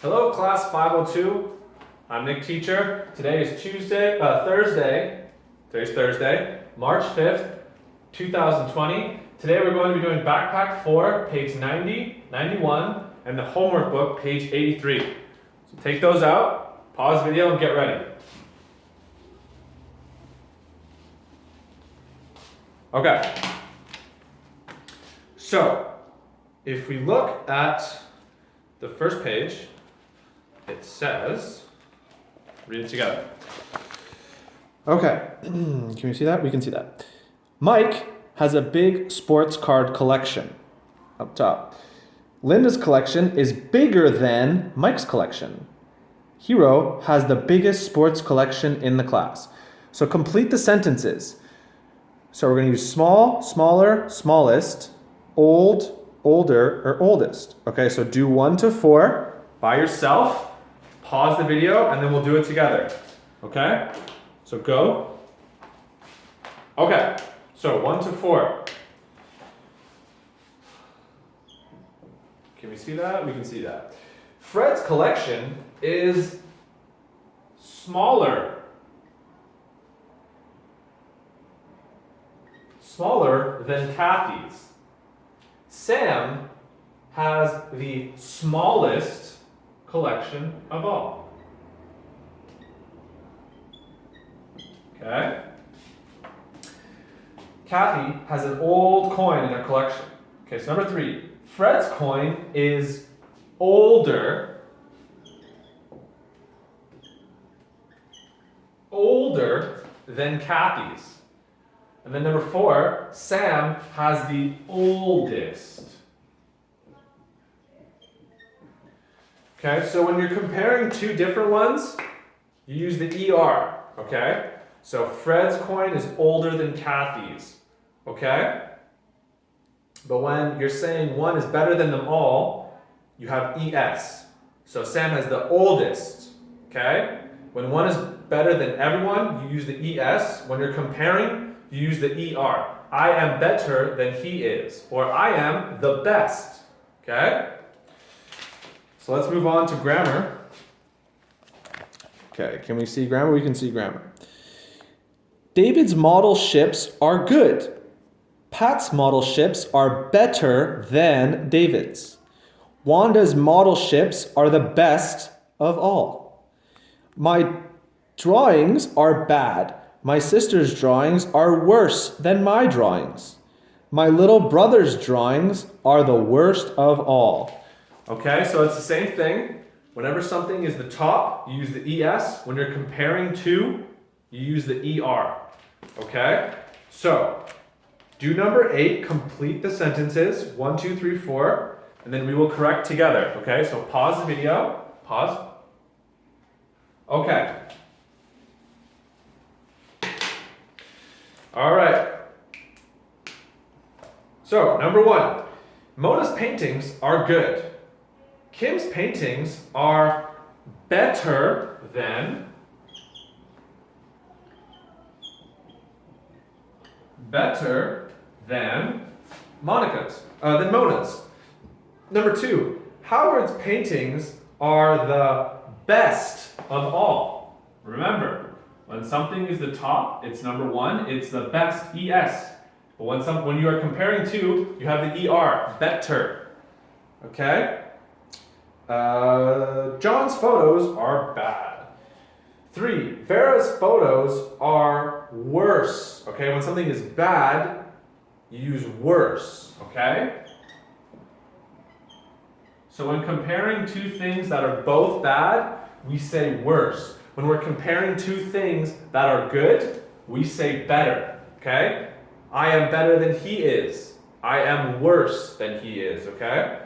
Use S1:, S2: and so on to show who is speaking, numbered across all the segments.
S1: Hello, class 502. I'm Nick Teacher. Today is Thursday. Today's Thursday, March 5th, 2020. Today we're going to be doing Backpack 4, page 90, 91, and the homework book, page 83. So take those out, pause the video, and get ready. Okay. So, if we look at the first page, it says, read it together.
S2: Okay, can we see that? We can see that. Mike has a big sports card collection up top. Linda's collection is bigger than Mike's collection. Hero has the biggest sports collection in the class. So complete the sentences. So we're going to use small, smaller, smallest, old, older, or oldest. Okay, so do 1 to 4
S1: By yourself, pause the video, and then we'll do it together. Okay? So go. Okay, so 1 to 4. Can we see that? We can see that. Fred's collection is smaller. Smaller than Kathy's. Sam has the smallest collection of all. Okay? Kathy has an old coin in her collection. Okay, so number 3. Fred's coin is older than Kathy's. And then number 4, Sam has the oldest. Okay, so when you're comparing two different ones, you use the ER, okay? So Fred's coin is older than Kathy's, okay? But when you're saying one is better than them all, you have ES. So Sam has the oldest, okay? When one is better than everyone, you use the ES. When you're comparing, you use the ER. I am better than he is, or I am the best, okay? So let's move on to grammar.
S2: Okay, can we see grammar? We can see grammar. David's model ships are good. Pat's model ships are better than David's. Wanda's model ships are the best of all. My drawings are bad. My sister's drawings are worse than my drawings. My little brother's drawings are the worst of all.
S1: Okay, so it's the same thing. Whenever something is the top, you use the ES. When you're comparing two, you use the ER. Okay? So, do number 8, complete the sentences, 1, 2, 3, 4, and then we will correct together. Okay, so pause the video. Pause. Okay. All right. So, number 1, Mona's paintings are good. Kim's paintings are better than Monica's, than Mona's. Number 2, Howard's paintings are the best of all. Remember, when something is the top, it's number 1, it's the best, ES. But when you are comparing two, you have the ER, better. Okay? John's photos are bad. 3, Vera's photos are worse. Okay, when something is bad, you use worse. Okay? So when comparing two things that are both bad, we say worse. When we're comparing two things that are good, we say better. Okay? I am better than he is. I am worse than he is. Okay?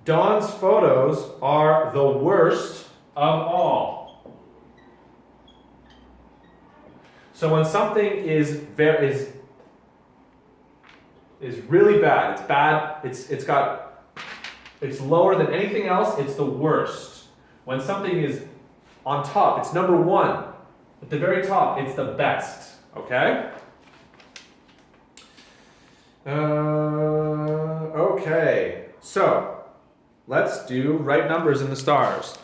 S1: Dawn's photos are the worst of all. So when something is really bad, it's bad, it's lower than anything else, it's the worst. When something is on top, it's number 1. At the very top, it's the best. Okay? Okay. So let's do write numbers in the stars.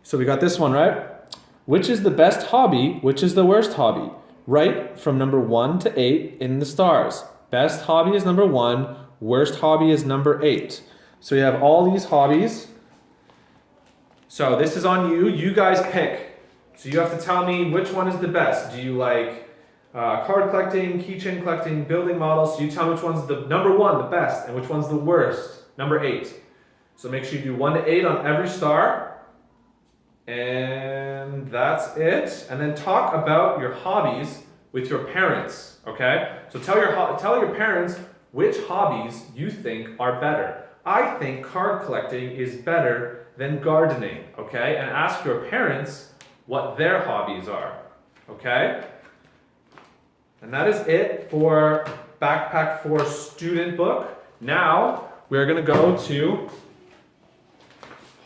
S2: So we got this one, right? Which is the best hobby? Which is the worst hobby? Write from number 1 to 8 in the stars. Best hobby is number 1. Worst hobby is number 8. So you have all these hobbies. So this is on you. You guys pick. So you have to tell me which one is the best. Do you like card collecting, keychain collecting, building models? So you tell me which one's the number 1, the best, and which one's the worst, number 8. So make sure you do 1 to 8 on every star. And that's it. And then talk about your hobbies with your parents, okay? So tell your parents which hobbies you think are better. I think card collecting is better than gardening, okay? And ask your parents what their hobbies are, okay? And that is it for Backpack 4 student book. Now we're gonna go to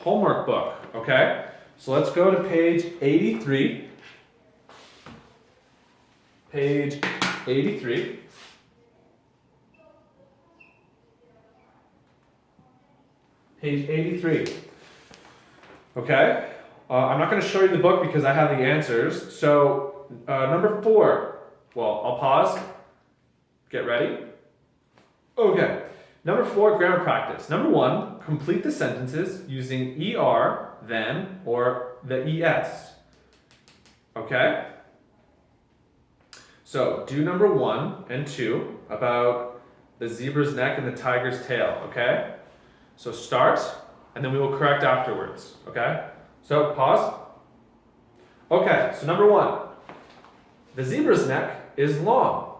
S2: homework book, okay? So let's go to page 83. Page 83. Page 83. Okay? I'm not going to show you the book because I have the answers. So, number 4. Well, I'll pause. Get ready. Okay. Number 4, grammar practice. Number 1, complete the sentences using ER, then, or the ES. Okay? So, do number 1 and 2 about the zebra's neck and the tiger's tail, okay? So start, and then we will correct afterwards, okay? So, pause. Okay, so number 1. The zebra's neck is long.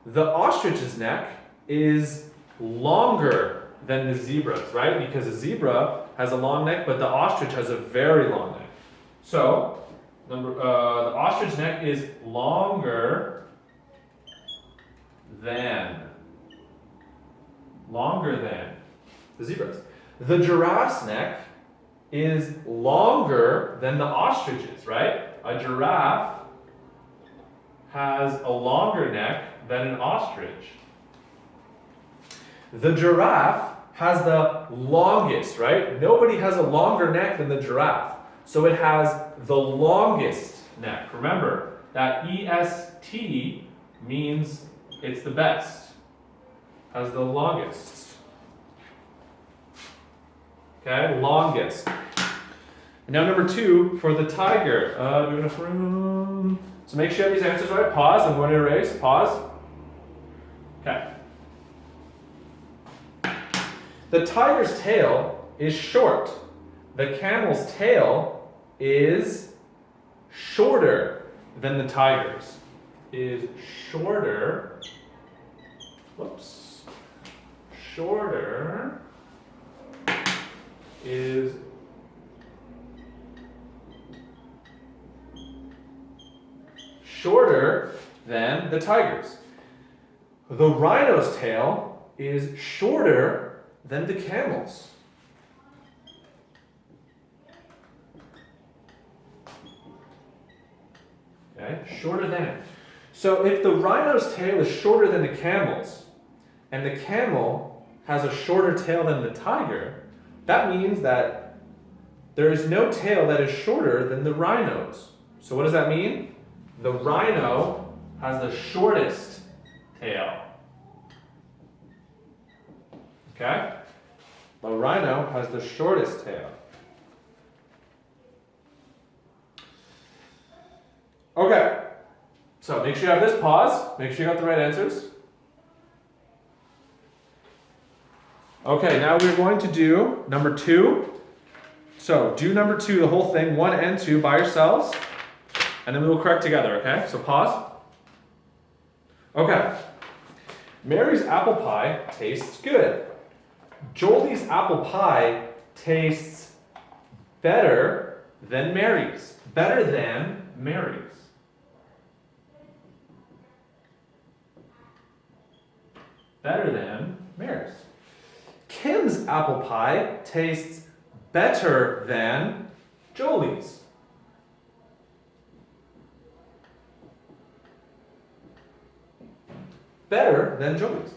S2: The ostrich's neck is longer than the zebra's, right? Because a zebra has a long neck, but the ostrich has a very long neck. So, the ostrich neck is longer than the zebra's. The giraffe's neck is longer than the ostrich's, right? A giraffe has a longer neck than an ostrich. The giraffe has the longest, right? Nobody has a longer neck than the giraffe. So it has the longest neck. Remember, that EST means it's the best. Has the longest. Okay, longest. And now number 2, for the tiger. So make sure you have these answers right. Pause, I'm going to erase. Pause. Okay. The tiger's tail is short. The camel's tail is shorter than the tiger's. Is shorter. Whoops. Shorter is shorter than the tiger's. The rhino's tail is shorter than the camel's. Okay, shorter than. So if the rhino's tail is shorter than the camel's, and the camel has a shorter tail than the tiger, that means that there is no tail that is shorter than the rhino's. So what does that mean? The rhino has the shortest tail. Okay? The rhino has the shortest tail. Okay. So make sure you have this. Pause. Make sure you got the right answers. Okay, now we're going to do number 2. So do number 2, the whole thing, 1 and 2 by yourselves. And then we will correct together, okay? So pause. Okay. Mary's apple pie tastes good. Jolie's apple pie tastes better than Mary's. Better than Mary's. Better than Mary's. Kim's apple pie tastes better than Jolie's. Better than Jolie's.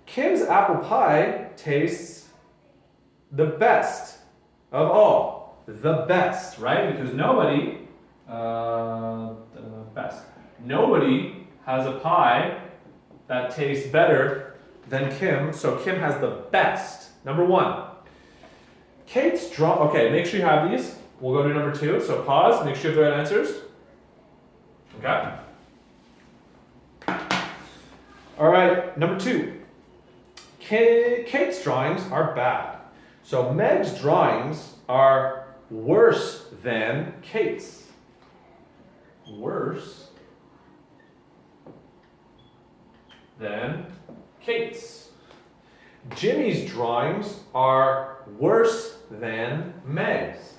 S2: Kim's apple pie tastes
S1: the best of all. The best, right? Because nobody, the best. Nobody has a pie that tastes better than Kim, so Kim has the best. Number one. Kate's draw. Okay, make sure you have these. We'll go to number two. So pause, make sure you have the right answers. Okay. All right, number two. Kate's drawings are bad. So Meg's drawings are worse than Kate's. Worse than Kate's. Jimmy's drawings are worse than Meg's.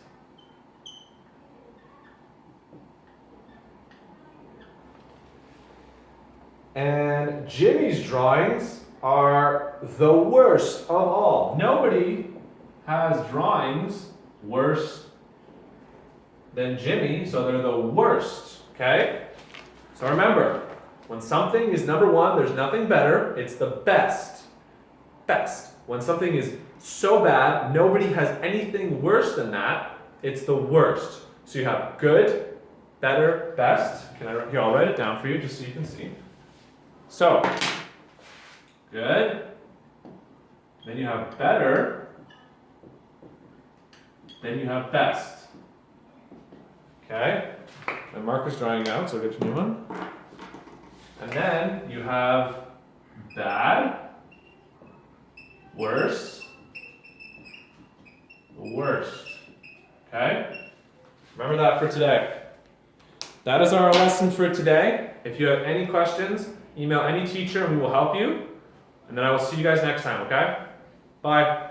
S1: And Jimmy's drawings are the worst of all. Nobody has drawings worse than Jimmy, so they're the worst, okay? So remember, when something is number one, there's nothing better, it's the best. Best. When something is so bad, nobody has anything worse than that, it's the worst. So you have good, better, best. Here, I'll write it down for you just so you can see. So, good. Then you have better. Then you have best. Okay? And Mark is drawing out, so I'll get you a new one. And then you have bad, worse, worst. Okay? Remember that for today. That is our lesson for today. If you have any questions, email any teacher and we will help you. And then I will see you guys next time, okay? Bye.